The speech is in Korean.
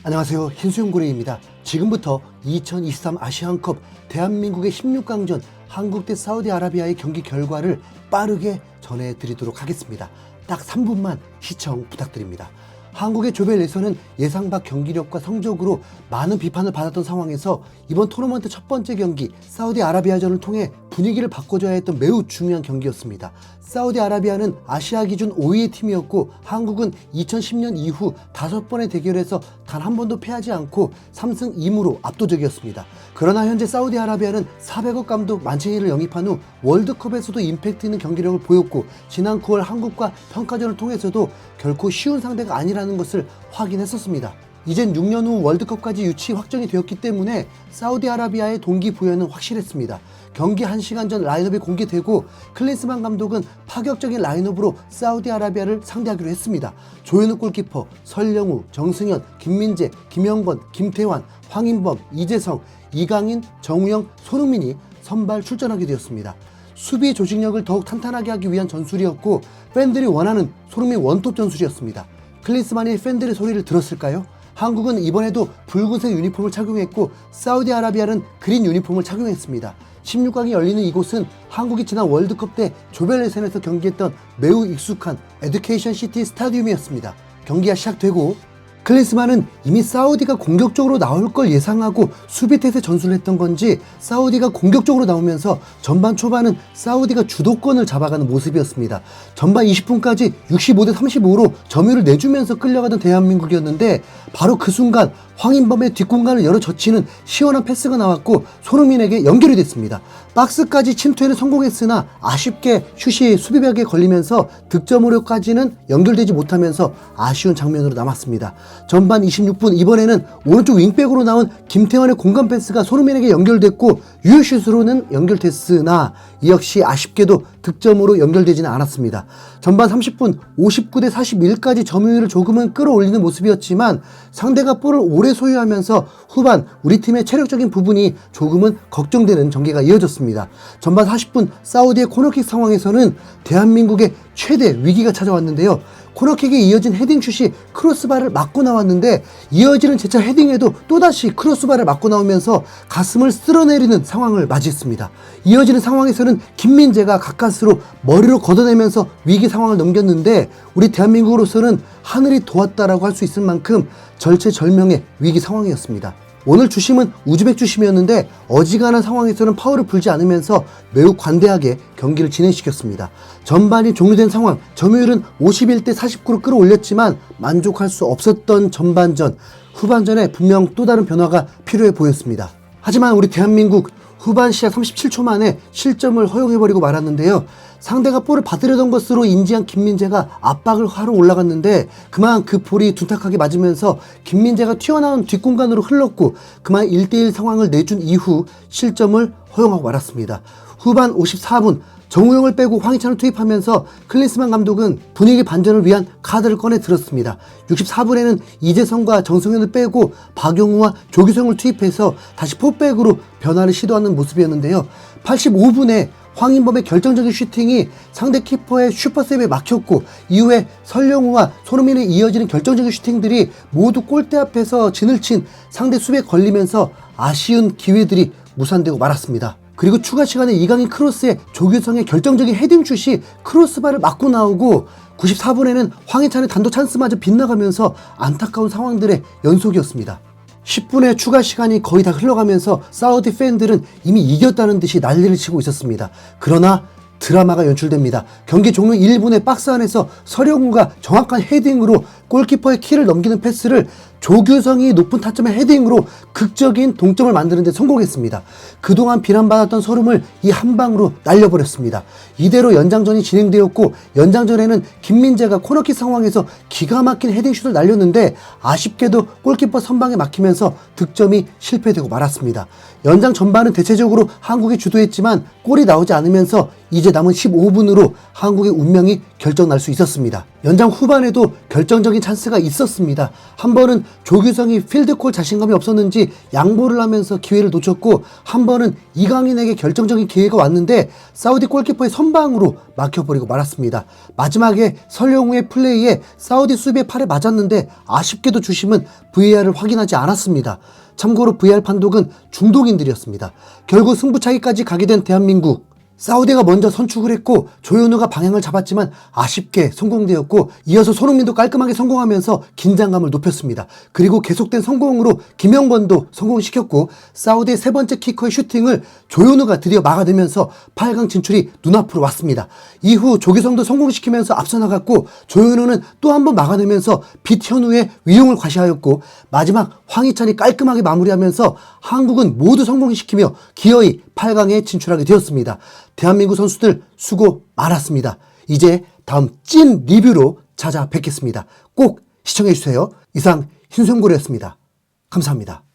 안녕하세요. 흰수염고래입니다. 지금부터 2023 아시안컵 대한민국의 16강전 한국 대 사우디아라비아의 경기 결과를 빠르게 전해드리도록 하겠습니다. 딱 3분만 시청 부탁드립니다. 한국의 조별예선은 예상 밖 경기력과 성적으로 많은 비판을 받았던 상황에서 이번 토너먼트 첫 번째 경기 사우디아라비아전을 통해 분위기를 바꿔줘야 했던 매우 중요한 경기였습니다. 사우디아라비아는 아시아 기준 5위의 팀이었고 한국은 2010년 이후 5번의 대결에서 단 한 번도 패하지 않고 3승 2무로 압도적이었습니다. 그러나 현재 사우디아라비아는 400억 감독 만체이를 영입한 후 월드컵에서도 임팩트 있는 경기력을 보였고 지난 9월 한국과 평가전을 통해서도 결코 쉬운 상대가 아니라는 것을 확인했었습니다. 이젠 6년 후 월드컵까지 유치 확정이 되었기 때문에 사우디아라비아의 동기부여는 확실했습니다. 경기 1시간 전 라인업이 공개되고 클린스만 감독은 파격적인 라인업으로 사우디아라비아를 상대하기로 했습니다. 조현우 골키퍼, 설령우, 정승현, 김민재, 김영권, 김태환, 황인범, 이재성, 이강인, 정우영, 손흥민이 선발 출전하게 되었습니다. 수비 조직력을 더욱 탄탄하게 하기 위한 전술이었고 팬들이 원하는 손흥민 원톱 전술이었습니다. 클린스만이 팬들의 소리를 들었을까요? 한국은 이번에도 붉은색 유니폼을 착용했고 사우디아라비아는 그린 유니폼을 착용했습니다. 16강이 열리는 이곳은 한국이 지난 월드컵 때 조별예선에서 경기했던 매우 익숙한 에듀케이션 시티 스타디움이었습니다. 경기가 시작되고 클린스만은 이미 사우디가 공격적으로 나올 걸 예상하고 수비태세 전술을 했던 건지 사우디가 공격적으로 나오면서 전반 초반은 사우디가 주도권을 잡아가는 모습이었습니다. 전반 20분까지 65대 35로 점유를 내주면서 끌려가던 대한민국이었는데 바로 그 순간 황인범의 뒷공간을 열어 젖히는 시원한 패스가 나왔고 손흥민에게 연결이 됐습니다. 박스까지 침투에는 성공했으나 아쉽게 슛이 수비벽에 걸리면서 득점으로까지는 연결되지 못하면서 아쉬운 장면으로 남았습니다. 전반 26분 이번에는 오른쪽 윙백으로 나온 김태환의 공간 패스가 손흥민에게 연결됐고 유효슛으로는 연결됐으나 이 역시 아쉽게도 득점으로 연결되지는 않았습니다. 전반 30분 59대 41까지 점유율을 조금은 끌어올리는 모습이었지만 상대가 볼을 오래 소유하면서 후반 우리 팀의 체력적인 부분이 조금은 걱정되는 전개가 이어졌습니다. 전반 40분 사우디의 코너킥 상황에서는 대한민국의 최대 위기가 찾아왔는데요. 코너킥에 이어진 헤딩슛이 크로스바를 맞고 나왔는데 이어지는 제차 헤딩에도 또다시 크로스바를 맞고 나오면서 가슴을 쓸어내리는 상황을 맞이했습니다. 이어지는 상황에서는 김민재가 가까스로 머리로 걷어내면서 위기 상황을 넘겼는데 우리 대한민국으로서는 하늘이 도왔다라고 할 수 있을 만큼 절체절명의 위기 상황이었습니다. 오늘 주심은 우즈벡 주심이었는데 어지간한 상황에서는 파울을 불지 않으면서 매우 관대하게 경기를 진행시켰습니다. 전반이 종료된 상황, 점유율은 51대 49로 끌어올렸지만 만족할 수 없었던 전반전, 후반전에 분명 또 다른 변화가 필요해 보였습니다. 하지만 우리 대한민국 후반 시작 37초 만에 실점을 허용해버리고 말았는데요. 상대가 볼을 받으려던 것으로 인지한 김민재가 압박을 하러 올라갔는데 그만 그 볼이 둔탁하게 맞으면서 김민재가 튀어나온 뒷공간으로 흘렀고 그만 1대1 상황을 내준 이후 실점을 허용하고 말았습니다. 후반 54분 정우영을 빼고 황희찬을 투입하면서 클린스만 감독은 분위기 반전을 위한 카드를 꺼내 들었습니다. 64분에는 이재성과 정승현을 빼고 박용우와 조규성을 투입해서 다시 포백으로 변화를 시도하는 모습이었는데요. 85분에 황인범의 결정적인 슈팅이 상대 키퍼의 슈퍼세이브에 막혔고 이후에 설령우와 손흥민에 이어지는 결정적인 슈팅들이 모두 골대 앞에서 진을 친 상대 수비에 걸리면서 아쉬운 기회들이 무산되고 말았습니다. 그리고 추가 시간에 이강인 크로스에 조규성의 결정적인 헤딩슛이 크로스바를 맞고 나오고 94분에는 황희찬의 단독 찬스마저 빗나가면서 안타까운 상황들의 연속이었습니다. 10분의 추가 시간이 거의 다 흘러가면서 사우디 팬들은 이미 이겼다는 듯이 난리를 치고 있었습니다. 그러나 드라마가 연출됩니다. 경기 종료 1분에 박스 안에서 설영우가 정확한 헤딩으로 골키퍼의 키를 넘기는 패스를 조규성이 높은 타점의 헤딩으로 극적인 동점을 만드는 데 성공했습니다. 그동안 비난받았던 서름을 이 한 방으로 날려버렸습니다. 이대로 연장전이 진행되었고 연장전에는 김민재가 코너킥 상황에서 기가 막힌 헤딩슛을 날렸는데 아쉽게도 골키퍼 선방에 막히면서 득점이 실패되고 말았습니다. 연장 전반은 대체적으로 한국이 주도했지만 골이 나오지 않으면서 이제 남은 15분으로 한국의 운명이 결정날 수 있었습니다. 연장 후반에도 결정적인 찬스가 있었습니다. 한 번은 조규성이 필드골 자신감이 없었는지 양보를 하면서 기회를 놓쳤고, 한 번은 이강인에게 결정적인 기회가 왔는데 사우디 골키퍼의 선방으로 막혀버리고 말았습니다. 마지막에 설영우의 플레이에 사우디 수비의 팔에 맞았는데 아쉽게도 주심은 VAR을 확인하지 않았습니다. 참고로 VAR 판독은 중동인들이었습니다. 결국 승부차기까지 가게 된 대한민국. 사우디가 먼저 선축을 했고 조현우가 방향을 잡았지만 아쉽게 성공되었고, 이어서 손흥민도 깔끔하게 성공하면서 긴장감을 높였습니다. 그리고 계속된 성공으로 김영권도 성공시켰고, 사우디의 세 번째 키커의 슈팅을 조현우가 드디어 막아내면서 8강 진출이 눈앞으로 왔습니다. 이후 조규성도 성공시키면서 앞서 나갔고, 조현우는 또 한 번 막아내면서 빛현우의 위용을 과시하였고, 마지막 황희찬이 깔끔하게 마무리하면서 한국은 모두 성공시키며 기어이 8강에 진출하게 되었습니다. 대한민국 선수들 수고 많았습니다. 이제 다음 찐 리뷰로 찾아뵙겠습니다. 꼭 시청해주세요. 이상 흰수염고래였습니다. 감사합니다.